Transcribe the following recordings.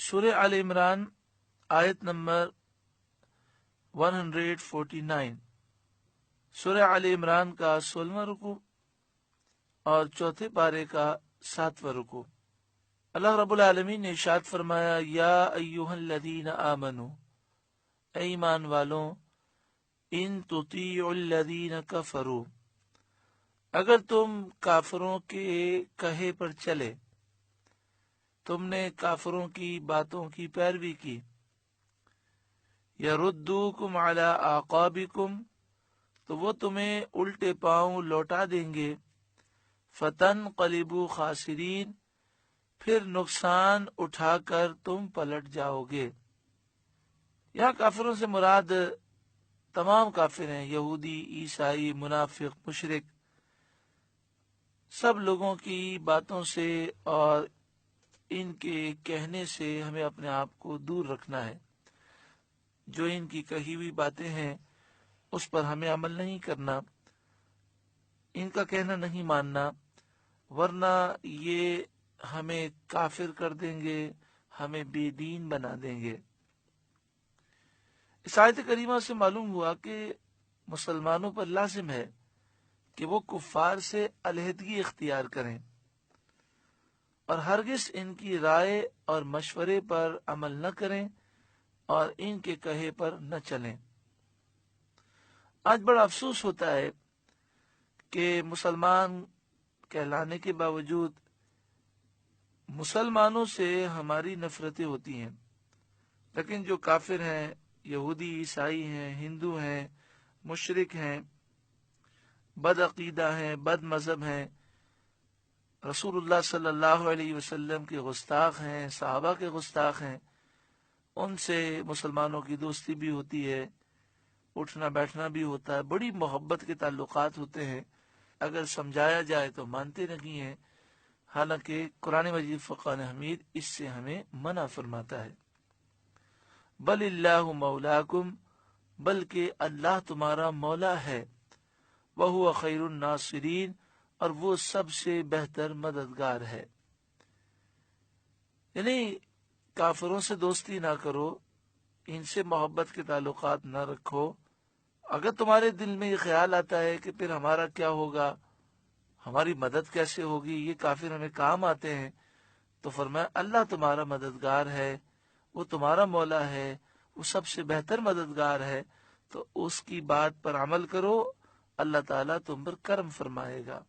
سورہ آل عمران آیت نمبر 149، سورہ آل عمران کا 16واں رکوع اور چوتھے پارے کا 7واں رکوع۔ اللہ رب العالمین نے ارشاد فرمایا، یا ایھا الذین آمنوا، اے ایمان والوں، ان تطیعوا الذین کفروا، اگر تم کافروں کے کہے پر چلے، تم نے کافروں کی باتوں کی پیروی کی، یردوکم علی اعقابکم، تو وہ تمہیں الٹے پاؤں لوٹا دیں گے، فتنقلبوا خاسرین، پھر نقصان اٹھا کر تم پلٹ جاؤ گے۔ یہاں کافروں سے مراد تمام کافر ہیں، یہودی، عیسائی، منافق، مشرک، سب لوگوں کی باتوں سے اور ان کے کہنے سے ہمیں اپنے آپ کو دور رکھنا ہے۔ جو ان کی کہی ہوئی باتیں ہیں اس پر ہمیں عمل نہیں کرنا، ان کا کہنا نہیں ماننا، ورنہ یہ ہمیں کافر کر دیں گے، ہمیں بے دین بنا دیں گے۔ اس آیت کریمہ سے معلوم ہوا کہ مسلمانوں پر لازم ہے کہ وہ کفار سے علیحدگی اختیار کریں اور ہرگز ان کی رائے اور مشورے پر عمل نہ کریں اور ان کے کہے پر نہ چلیں۔ آج بڑا افسوس ہوتا ہے کہ مسلمان کہلانے کے باوجود مسلمانوں سے ہماری نفرتیں ہوتی ہیں، لیکن جو کافر ہیں، یہودی، عیسائی ہیں، ہندو ہیں، مشرک ہیں، بد عقیدہ ہیں، بد مذہب ہیں، رسول اللہ صلی اللہ علیہ وسلم کے گستاخ ہیں، صحابہ کے گستاخ ہیں، ان سے مسلمانوں کی دوستی بھی ہوتی ہے، اٹھنا بیٹھنا بھی ہوتا ہے، بڑی محبت کے تعلقات ہوتے ہیں۔ اگر سمجھایا جائے تو مانتے نہیں ہیں، حالانکہ قرآن مجید فرقان حمید اس سے ہمیں منع فرماتا ہے۔ بل اللہ مولاکم، بلکہ اللہ تمہارا مولا ہے، وہو خیر الناصرین، اور وہ سب سے بہتر مددگار ہے۔ یعنی کافروں سے دوستی نہ کرو، ان سے محبت کے تعلقات نہ رکھو۔ اگر تمہارے دل میں یہ خیال آتا ہے کہ پھر ہمارا کیا ہوگا، ہماری مدد کیسے ہوگی، یہ کافر ہمیں کام آتے ہیں، تو فرمایا اللہ تمہارا مددگار ہے، وہ تمہارا مولا ہے، وہ سب سے بہتر مددگار ہے، تو اس کی بات پر عمل کرو، اللہ تعالیٰ تم پر کرم فرمائے گا۔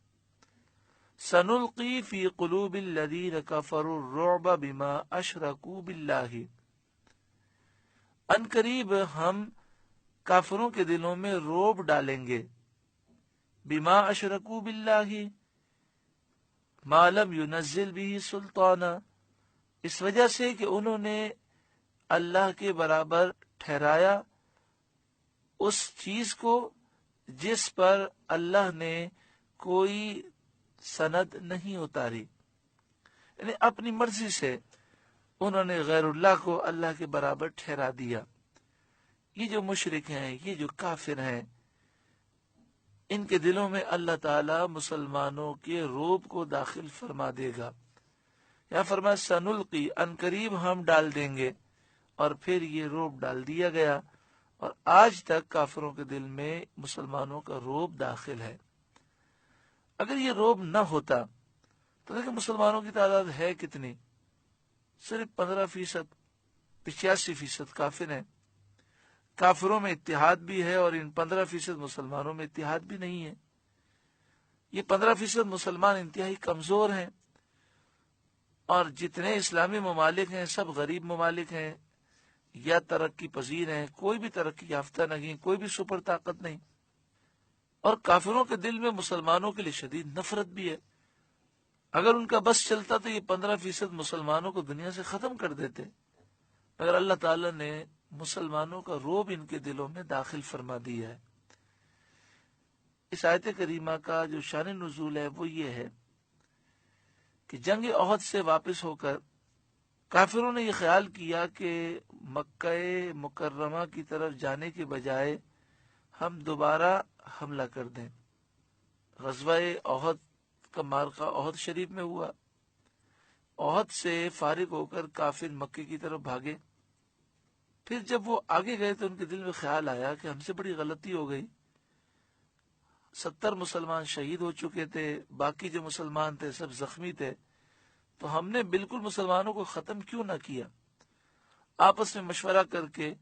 سنلقی فی قلوب الذین کفروا الرعب بما اشرکوا باللہ، ان قریب ہم کافروں کے دلوں میں رعب ڈالیں گے، بما اشرکوا باللہ، ما لم ينزل به سلطانا، اس وجہ سے کہ انہوں نے اللہ کے برابر ٹھہرایا اس چیز کو جس پر اللہ نے کوئی سند نہیں اتاری، یعنی اپنی مرضی سے انہوں نے غیر اللہ کو اللہ کے برابر ٹھہرا دیا۔ یہ جو مشرک ہیں، یہ جو کافر ہیں، ان کے دلوں میں اللہ تعالی مسلمانوں کے رعب کو داخل فرما دے گا۔ یا فرمایا سنلقی، ان قریب ہم ڈال دیں گے، اور پھر یہ رعب ڈال دیا گیا، اور آج تک کافروں کے دل میں مسلمانوں کا رعب داخل ہے۔ اگر یہ رعب نہ ہوتا تو دیکھیں مسلمانوں کی تعداد ہے کتنی، صرف 15%، 85% کافر ہیں۔ کافروں میں اتحاد بھی ہے اور ان 15% مسلمانوں میں اتحاد بھی نہیں ہے۔ یہ 15% مسلمان انتہائی کمزور ہیں، اور جتنے اسلامی ممالک ہیں سب غریب ممالک ہیں یا ترقی پذیر ہیں، کوئی بھی ترقی یافتہ نہیں، کوئی بھی سپر طاقت نہیں۔ اور کافروں کے دل میں مسلمانوں کے لیے شدید نفرت بھی ہے۔ اگر ان کا بس چلتا تو یہ 15% مسلمانوں کو دنیا سے ختم کر دیتے، مگر اللہ تعالیٰ نے مسلمانوں کا رعب ان کے دلوں میں داخل فرما دیا ہے۔ اس آیت کریمہ کا جو شان نزول ہے وہ یہ ہے کہ جنگ احد سے واپس ہو کر کافروں نے یہ خیال کیا کہ مکہ مکرمہ کی طرف جانے کے بجائے ہم دوبارہ حملہ کر دیں۔ غزوہ احد کا معرکہ احد شریف میں ہوا، احد سے فارغ ہو کر کافر مکے کی طرف بھاگے۔ پھر جب وہ آگے گئے تو ان کے دل میں خیال آیا کہ ہم سے بڑی غلطی ہو گئی، 70 مسلمان شہید ہو چکے تھے، باقی جو مسلمان تھے سب زخمی تھے، تو ہم نے بالکل مسلمانوں کو ختم کیوں نہ کیا۔ آپس میں مشورہ کر کے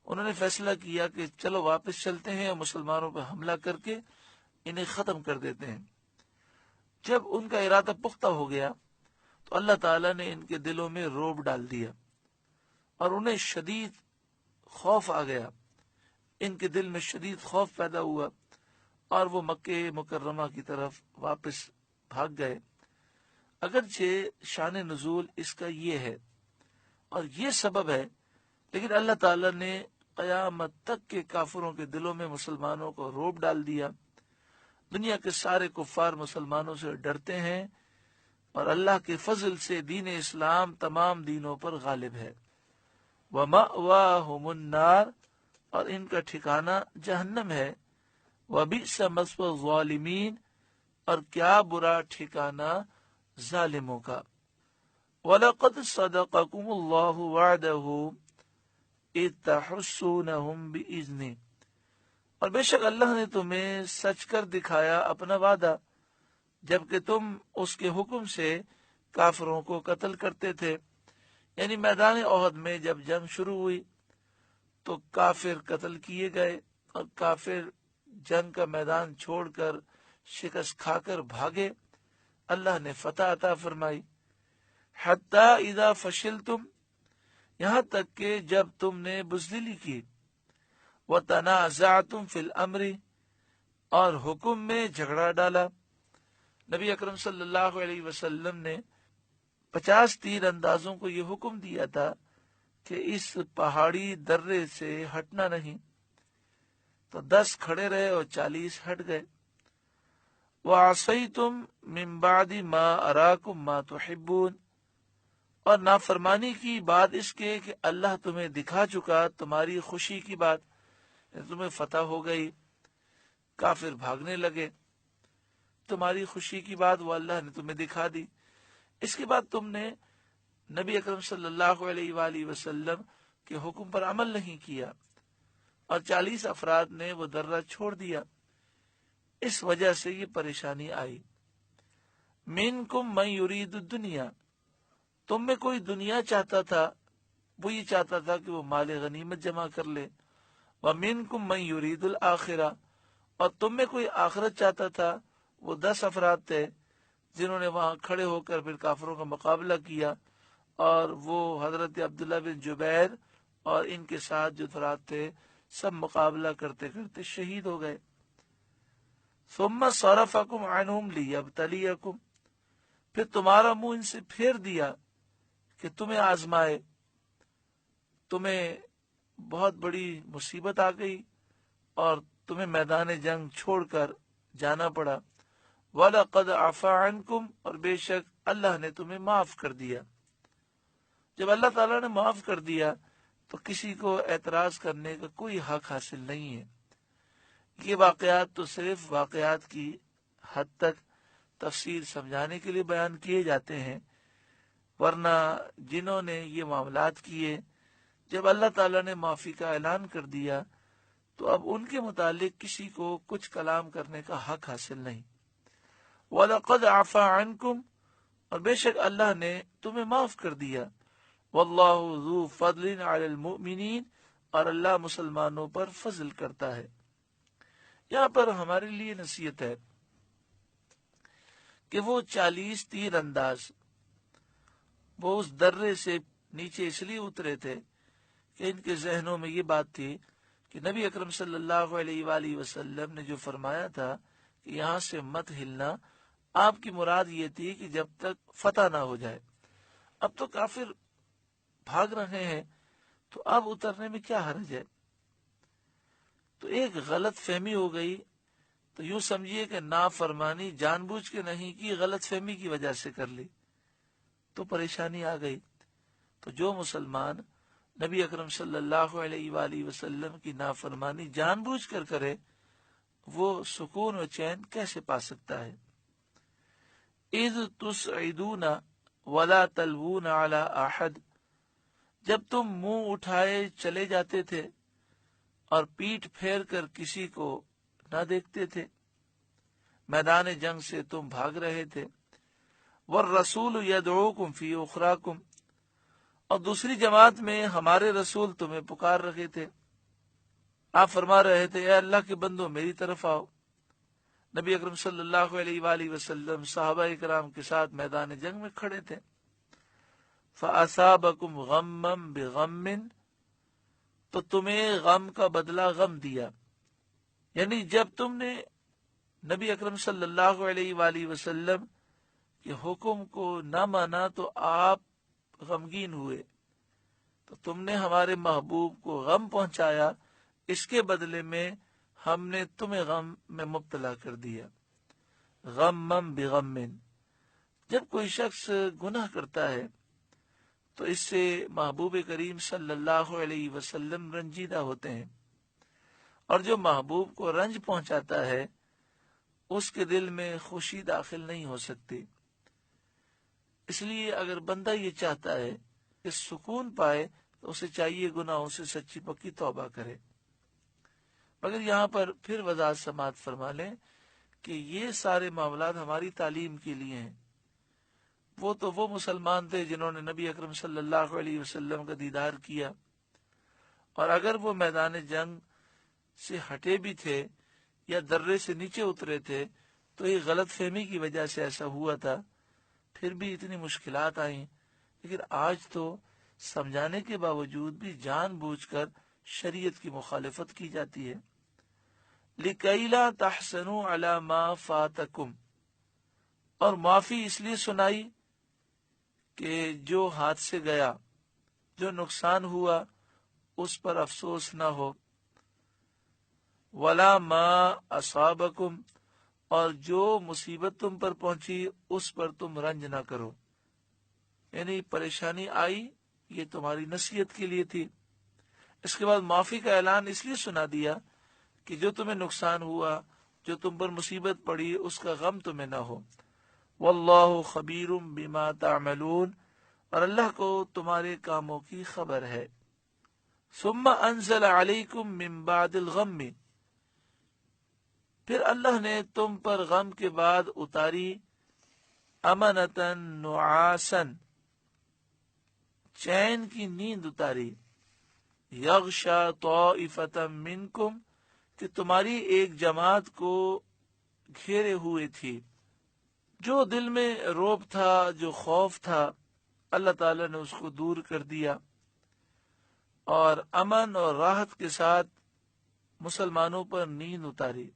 انہوں نے فیصلہ کیا کہ چلو واپس چلتے ہیں اور مسلمانوں پر حملہ کر کے انہیں ختم کر دیتے ہیں۔ جب ان کا ارادہ پختہ ہو گیا تو اللہ تعالیٰ نے ان کے دلوں میں رعب ڈال دیا اور انہیں شدید خوف آ گیا، ان کے دل میں شدید خوف پیدا ہوا اور وہ مکہ مکرمہ کی طرف واپس بھاگ گئے۔ اگرچہ شان نزول اس کا یہ ہے اور یہ سبب ہے، لیکن اللہ تعالیٰ نے قیامت تک کے کافروں کے دلوں میں مسلمانوں کو رعب ڈال دیا۔ دنیا کے سارے کفار مسلمانوں سے ڈرتے ہیں اور اللہ کے فضل سے دین اسلام تمام دینوں پر غالب ہے۔ وَمَأْوَاهُمُ النَّارُ، اور ان کا ٹھکانہ جہنم ہے۔ وَبِئْسَ مَثْوَى الظَّالِمِينَ، اور کیا برا ٹھکانہ ظالموں کا۔ وَلَقَدْ صَدَقَكُمُ اللَّهُ وَعْدَهُ إِذْ تَحُسُّونَهُمْ بِإِذْنِهِ، اور بے شک اللہ نے تمہیں سچ کر دکھایا اپنا وعدہ جبکہ تم اس کے حکم سے کافروں کو قتل کرتے تھے۔ یعنی میدان احد میں جب جنگ شروع ہوئی تو کافر قتل کیے گئے اور کافر جنگ کا میدان چھوڑ کر شکست کھا کر بھاگے، اللہ نے فتح عطا فرمائی۔ حتی اذا فشلتم، یہاں تک کہ جب تم نے بزدلی کی، وَتَنَازَعْتُمْ فِي الْأَمْرِ، اور حکم میں جھگڑا ڈالا۔ نبی اکرم صلی اللہ علیہ وسلم نے 50 تیر اندازوں کو یہ حکم دیا تھا کہ اس پہاڑی درے سے ہٹنا نہیں، تو 10 کھڑے رہے اور 40 ہٹ گئے۔ وَعَصَيْتُمْ مِنْ بَعْدِ مَا أَرَاكُمْ مَا تُحِبُّونَ، اور نافرمانی کی بعد اس کے کہ اللہ تمہیں دکھا چکا تمہاری خوشی کی بات، تمہیں فتح ہو گئی، کافر بھاگنے لگے، تمہاری خوشی کی بات وہ اللہ نے تمہیں دکھا دی۔ اس کے بعد تم نے نبی اکرم صلی اللہ علیہ وآلہ وسلم کے حکم پر عمل نہیں کیا اور 40 افراد نے وہ درہ چھوڑ دیا، اس وجہ سے یہ پریشانی آئی۔ منکم من یرید الدنیا، تم میں کوئی دنیا چاہتا تھا، وہ یہ چاہتا تھا کہ وہ مال غنیمت جمع کر لے۔ ومنکم من یرید الآخرہ، اور تم میں کوئی آخرت چاہتا تھا، وہ 10 افراد تھے جنہوں نے وہاں کھڑے ہو کر پھر کافروں کا مقابلہ کیا، اور وہ حضرت عبداللہ بن جبیر اور ان کے ساتھ جو افراد تھے سب مقابلہ کرتے کرتے شہید ہو گئے۔ ثم صرفکم عنہم لیبتلیکم، پھر تمہارا منہ ان سے پھیر دیا کہ تمہیں آزمائے، تمہیں بہت بڑی مصیبت آ گئی اور تمہیں میدان جنگ چھوڑ کر جانا پڑا۔ وَلَقَدْ عَفَا عَنْكُمْ، اور بے شک اللہ نے تمہیں معاف کر دیا۔ جب اللہ تعالیٰ نے معاف کر دیا تو کسی کو اعتراض کرنے کا کوئی حق حاصل نہیں ہے۔ یہ واقعات تو صرف واقعات کی حد تک تفصیل سمجھانے کے لیے بیان کیے جاتے ہیں، ورنہ جنہوں نے یہ معاملات کیے، جب اللہ تعالیٰ نے معافی کا اعلان کر دیا تو اب ان کے متعلق کسی کو کچھ کلام کرنے کا حق حاصل نہیں۔ وَلَقَدْ عَفَا عَنْكُمْ، اور بے شک اللہ نے تمہیں معاف کر دیا۔ وَاللَّهُ ذُو فَضْلٍ عَلَى الْمُؤْمِنِينَ، اور اللہ مسلمانوں پر فضل کرتا ہے۔ یہاں پر ہمارے لیے نصیحت ہے کہ وہ 40 تیر انداز وہ اس درے سے نیچے اس لیے اترے تھے کہ ان کے ذہنوں میں یہ بات تھی کہ نبی اکرم صلی اللہ علیہ وآلہ وسلم نے جو فرمایا تھا کہ یہاں سے مت ہلنا، آپ کی مراد یہ تھی کہ جب تک فتح نہ ہو جائے۔ اب تو کافر بھاگ رہے ہیں تو اب اترنے میں کیا حرج ہے؟ تو ایک غلط فہمی ہو گئی، تو یوں سمجھیے کہ نافرمانی جان بوجھ کے نہیں کی، غلط فہمی کی وجہ سے کر لی، تو پریشانی آ گئی۔ تو جو مسلمان نبی اکرم صلی اللہ علیہ وآلہ وسلم کی نافرمانی جان بوجھ کر کرے، وہ سکون و چین کیسے پا سکتا ہے؟ اذ تسعدون، ولا تلوون علی احد، جب تم منہ اٹھائے چلے جاتے تھے اور پیٹھ پھیر کر کسی کو نہ دیکھتے تھے، میدان جنگ سے تم بھاگ رہے تھے، والرسول یدعوکم فی اخراکم، اور دوسری جماعت میں ہمارے رسول تمہیں پکار رہے تھے، آپ فرما رہے تھے اے اللہ کے بندو میری طرف آؤ۔ نبی اکرم صلی اللہ علیہ وآلہ وسلم صحابہ کرام کے ساتھ میدان جنگ میں کھڑے تھے، فَأَصَابَكُمْ غَمًّا بِغَمٍّ، تو تمہیں غم کا بدلہ غم دیا، یعنی جب تم نے نبی اکرم صلی اللہ علیہ وآلہ وسلم کے حکم کو نہ مانا تو آپ غمگین ہوئے، تو تم نے ہمارے محبوب کو غم پہنچایا، اس کے بدلے میں ہم نے تمہیں غم میں مبتلا کر دیا۔ غمم بغم، جب کوئی شخص گناہ کرتا ہے تو اس سے محبوب کریم صلی اللہ علیہ وسلم رنجیدہ ہوتے ہیں، اور جو محبوب کو رنج پہنچاتا ہے اس کے دل میں خوشی داخل نہیں ہو سکتی۔ اس لیے اگر بندہ یہ چاہتا ہے کہ سکون پائے تو اسے چاہیے گناہوں سے سچی پکی توبہ کرے۔ مگر یہاں پر پھر وضاحت سماعت فرما لیں کہ یہ سارے معاملات ہماری تعلیم کے لیے ہیں۔ وہ تو وہ مسلمان تھے جنہوں نے نبی اکرم صلی اللہ علیہ وسلم کا دیدار کیا، اور اگر وہ میدان جنگ سے ہٹے بھی تھے یا درے سے نیچے اترے تھے تو یہ غلط فہمی کی وجہ سے ایسا ہوا تھا، پھر بھی اتنی مشکلات آئیں، لیکن آج تو سمجھانے کے باوجود بھی جان بوجھ کر شریعت کی مخالفت کی جاتی ہے۔ لِكَيْ لَا تَحْسَنُوا عَلَى مَا فَاتَكُمْ، اور معافی اس لیے سنائی کہ جو ہاتھ سے گیا، جو نقصان ہوا اس پر افسوس نہ ہو، وَلَا مَا أَصَابَكُمْ، اور جو مصیبت تم پر پہنچی اس پر تم رنج نہ کرو، یعنی پریشانی آئی یہ تمہاری نصیحت کے لیے تھی۔ اس کے بعد معافی کا اعلان اس لیے سنا دیا کہ جو تمہیں نقصان ہوا، جو تم پر مصیبت پڑی اس کا غم تمہیں نہ ہو۔ واللہ خبیر بما تعملون، اور اللہ کو تمہارے کاموں کی خبر ہے۔ ثم انزل علیکم من بعد الغم، پھر اللہ نے تم پر غم کے بعد اتاری امنتا نعاسا، چین کی نیند اتاری، یغشا طائفة منکم، کہ تمہاری ایک جماعت کو گھیرے ہوئے تھی۔ جو دل میں روب تھا، جو خوف تھا، اللہ تعالیٰ نے اس کو دور کر دیا، اور امن اور راحت کے ساتھ مسلمانوں پر نیند اتاری،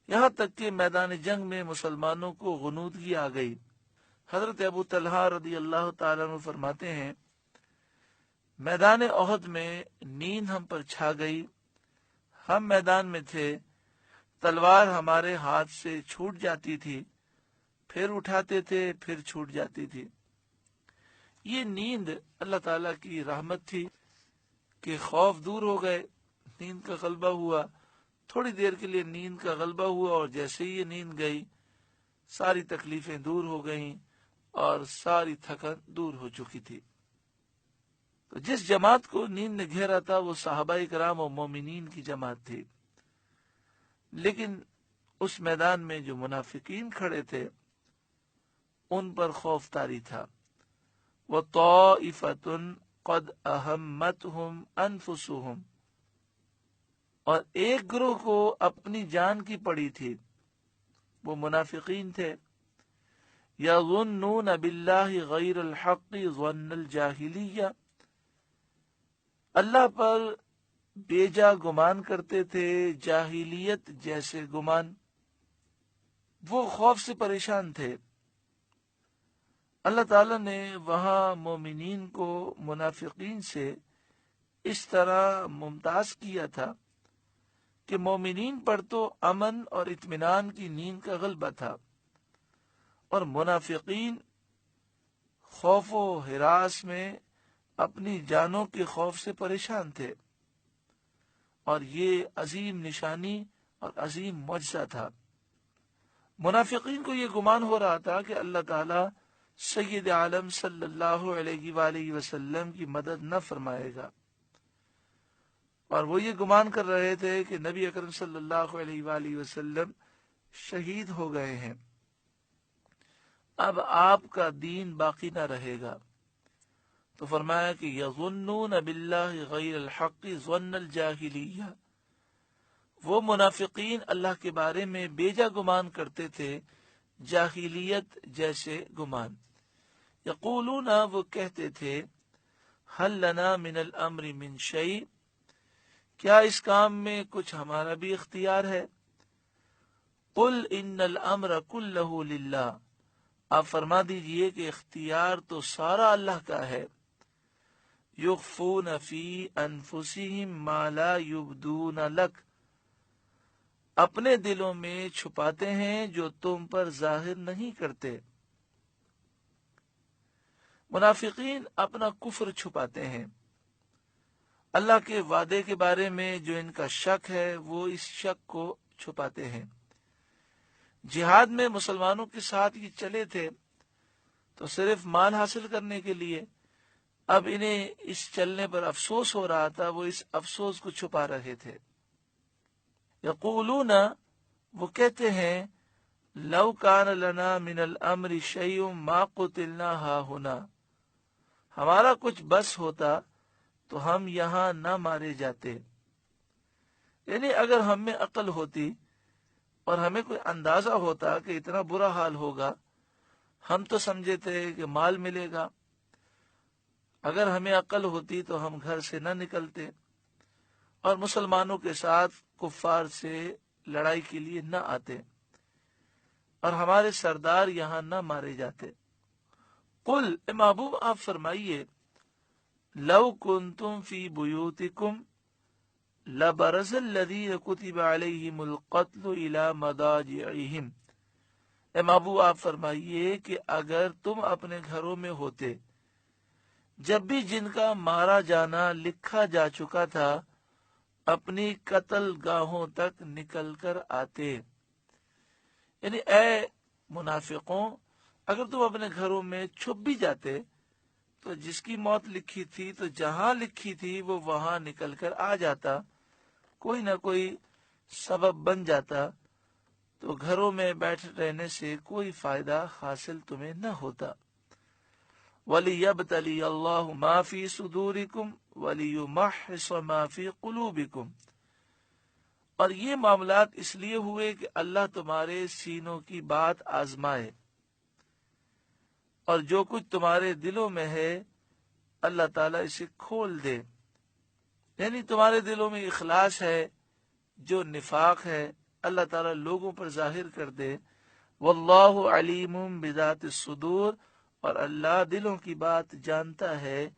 یہاں تک کہ میدان جنگ میں مسلمانوں کو غنودگی آ گئی۔ حضرت ابو طلحہ رضی اللہ تعالیٰ عنہ فرماتے ہیں میدان احد میں نیند ہم پر چھا گئی، ہم میدان میں تھے، تلوار ہمارے ہاتھ سے چھوٹ جاتی تھی، پھر اٹھاتے تھے، پھر چھوٹ جاتی تھی۔ یہ نیند اللہ تعالیٰ کی رحمت تھی کہ خوف دور ہو گئے، نیند کا غلبہ ہوا، تھوڑی دیر کے لیے نیند کا غلبہ ہوا، اور جیسے ہی یہ نیند گئی ساری تکلیفیں دور ہو گئیں اور ساری تھکن دور ہو چکی تھی۔ تو جس جماعت کو نیند نے گھیرا تھا وہ صحابہ کرام و مومنین کی جماعت تھی، لیکن اس میدان میں جو منافقین کھڑے تھے ان پر خوف طاری تھا۔ وَطَائِفَةٌ قَدْ أَهَمَّتْهُمْ أَنفُسُهُمْ، اور ایک گروہ کو اپنی جان کی پڑی تھی، وہ منافقین تھے۔ يَظُنُّونَ بِاللَّهِ غَيْرَ الْحَقِّ ظَنَّ الْجَاهِلِيَّةِ، اللہ پر بیجا گمان کرتے تھے، جاہلیت جیسے گمان۔ وہ خوف سے پریشان تھے۔ اللہ تعالیٰ نے وہاں مومنین کو منافقین سے اس طرح ممتاز کیا تھا کہ مومنین پر تو امن اور اطمینان کی نیند کا غلبہ تھا، اور منافقین خوف و ہراس میں اپنی جانوں کے خوف سے پریشان تھے، اور یہ عظیم نشانی اور عظیم معجزہ تھا۔ منافقین کو یہ گمان ہو رہا تھا کہ اللہ تعالیٰ سید عالم صلی اللہ علیہ وآلہ وسلم کی مدد نہ فرمائے گا۔ اور وہ یہ گمان کر رہے تھے کہ نبی اکرم صلی اللہ علیہ وآلہ وسلم شہید ہو گئے ہیں، اب آپ کا دین باقی نہ رہے گا۔ تو فرمایا کہ یظنون باللہ غیر الحق ظن الجاہلیہ، وہ منافقین اللہ کے بارے میں بیجا گمان کرتے تھے، جاہلیت جیسے گمان۔ یقولون، وہ کہتے تھے، حل لنا من الامر من شیء، کیا اس کام میں کچھ ہمارا بھی اختیار ہے؟ قل ان الامر کلہ للہ، آپ فرما دیجئے کہ اختیار تو سارا اللہ کا ہے۔ یخفون فی انفسہم ما لا یبدون لک، اپنے دلوں میں چھپاتے ہیں جو تم پر ظاہر نہیں کرتے۔ منافقین اپنا کفر چھپاتے ہیں، اللہ کے وعدے کے بارے میں جو ان کا شک ہے وہ اس شک کو چھپاتے ہیں۔ جہاد میں مسلمانوں کے ساتھ یہ چلے تھے تو صرف مال حاصل کرنے کے لیے، اب انہیں اس چلنے پر افسوس ہو رہا تھا، وہ اس افسوس کو چھپا رہے تھے۔ یقولون، وہ کہتے ہیں، لو کان لنا من الامر شیء ما قتلنا ہاہنا، ہمارا کچھ بس ہوتا تو ہم یہاں نہ مارے جاتے۔ یعنی اگر ہم میں عقل ہوتی اور ہمیں کوئی اندازہ ہوتا کہ اتنا برا حال ہوگا، ہم تو سمجھے تھے کہ مال ملے گا، اگر ہمیں عقل ہوتی تو ہم گھر سے نہ نکلتے اور مسلمانوں کے ساتھ کفار سے لڑائی کے لیے نہ آتے اور ہمارے سردار یہاں نہ مارے جاتے۔ قل، اے محبوب آپ فرمائیے، لو کنتم فی بیوتکم لبرز الذین کتب علیہم القتل الی مضاجعہم، اے محبوب آپ فرمائیے کہ اگر تم اپنے گھروں میں ہوتے جب بھی جن کا مارا جانا لکھا جا چکا تھا، اپنی قتل گاہوں تک نکل کر آتے۔ یعنی اے منافقوں، اگر تم اپنے گھروں میں چھپ بھی جاتے تو جس کی موت لکھی تھی تو جہاں لکھی تھی وہ وہاں نکل کر آ جاتا، کوئی نہ کوئی سبب بن جاتا، تو گھروں میں بیٹھ رہنے سے کوئی فائدہ حاصل تمہیں نہ ہوتا۔ وَلِيَبْتَلِيَ اللَّهُ مَا فِي صُدُورِكُمْ وَلِيُمَحِّصَ مَا فِي قُلُوبِكُمْ، اور یہ معاملات اس لیے ہوئے کہ اللہ تمہارے سینوں کی بات آزمائے، اور جو کچھ تمہارے دلوں میں ہے اللہ تعالیٰ اسے کھول دے۔ یعنی تمہارے دلوں میں اخلاص ہے، جو نفاق ہے اللہ تعالیٰ لوگوں پر ظاہر کر دے۔ واللہ علیم بذات الصدور، اور اللہ دلوں کی بات جانتا ہے،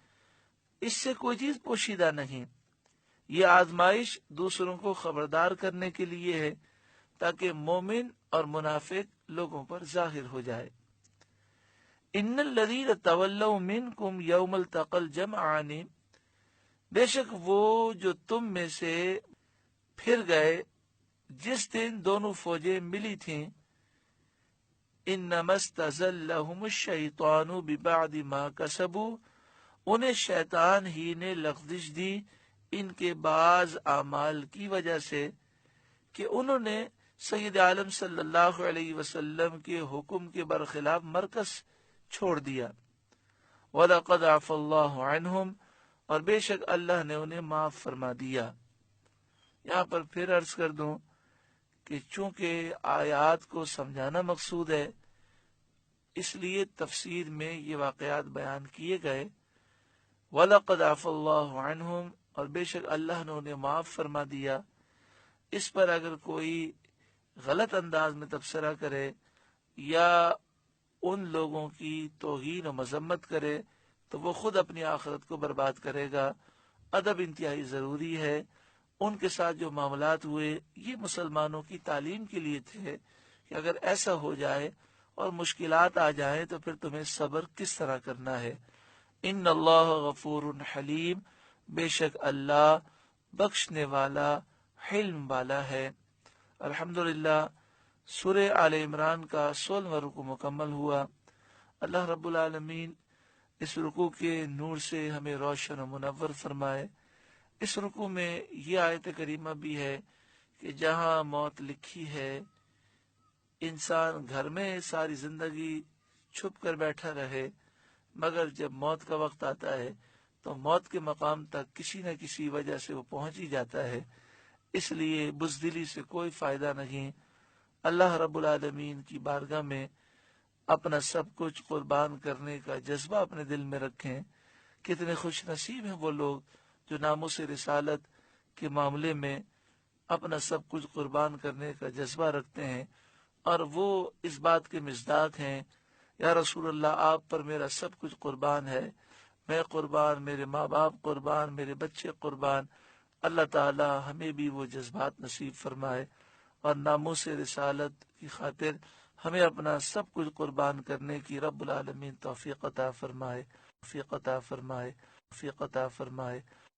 اس سے کوئی چیز پوشیدہ نہیں۔ یہ آزمائش دوسروں کو خبردار کرنے کے لیے ہے تاکہ مومن اور منافق لوگوں پر ظاہر ہو جائے۔ ان الذین تولوا منکم یوم التقى الجمعان، بے شک وہ جو تم میں سے پھر گئے جس دن دونوں فوجیں ملی تھیں، انما استزلهم الشیطان ببعد ما کسبوا، انہیں شیطان ہی نے لغزش دی ان کے بعض اعمال کی وجہ سے کہ انہوں نے سید عالم صلی اللہ علیہ وسلم کے حکم کے برخلاف مرکز چھوڑ دیا۔ وَلَقَدْ عَفَا اللَّهُ عَنْهُمْ، اور بے شک اللہ نے انہیں معاف فرما دیا۔ یہاں پر پھر عرض کر دوں کہ چونکہ آیات کو سمجھانا مقصود ہے، اس لیے تفسیر میں یہ واقعات بیان کیے گئے۔ وَلَقَدْ عَفَا اللَّهُ عَنْهُمْ، اور بے شک اللہ نے انہیں معاف فرما دیا۔ اس پر اگر کوئی غلط انداز میں تبصرہ کرے یا ان لوگوں کی توہین و مذمت کرے تو وہ خود اپنی آخرت کو برباد کرے گا۔ ادب انتہائی ضروری ہے۔ ان کے ساتھ جو معاملات ہوئے یہ مسلمانوں کی تعلیم کے لیے تھے کہ اگر ایسا ہو جائے اور مشکلات آ جائیں تو پھر تمہیں صبر کس طرح کرنا ہے۔ ان اللہ غفور حلیم، بے شک اللہ بخشنے والا حلم والا ہے۔ الحمدللہ، سورہ آل عمران کا 16واں رکوع مکمل ہوا۔ اللہ رب العالمین اس رکوع کے نور سے ہمیں روشن و منور فرمائے۔ اس رکوع میں یہ آیت کریمہ بھی ہے کہ جہاں موت لکھی ہے انسان گھر میں ساری زندگی چھپ کر بیٹھا رہے، مگر جب موت کا وقت آتا ہے تو موت کے مقام تک کسی نہ کسی وجہ سے وہ پہنچ ہی جاتا ہے۔ اس لیے بزدلی سے کوئی فائدہ نہیں، اللہ رب العالمین کی بارگاہ میں اپنا سب کچھ قربان کرنے کا جذبہ اپنے دل میں رکھیں۔ کتنے خوش نصیب ہیں وہ لوگ جو ناموس رسالت کے معاملے میں اپنا سب کچھ قربان کرنے کا جذبہ رکھتے ہیں، اور وہ اس بات کے مصداق ہیں، یا رسول اللہ آپ پر میرا سب کچھ قربان ہے، میں قربان، میرے ماں باپ قربان، میرے بچے قربان۔ اللہ تعالی ہمیں بھی وہ جذبات نصیب فرمائے اور ناموس رسالت کی خاطر ہمیں اپنا سب کچھ قربان کرنے کی رب العالمین توفیق عطا فرمائے، توفیق عطا فرمائے، توفیق عطا فرمائے۔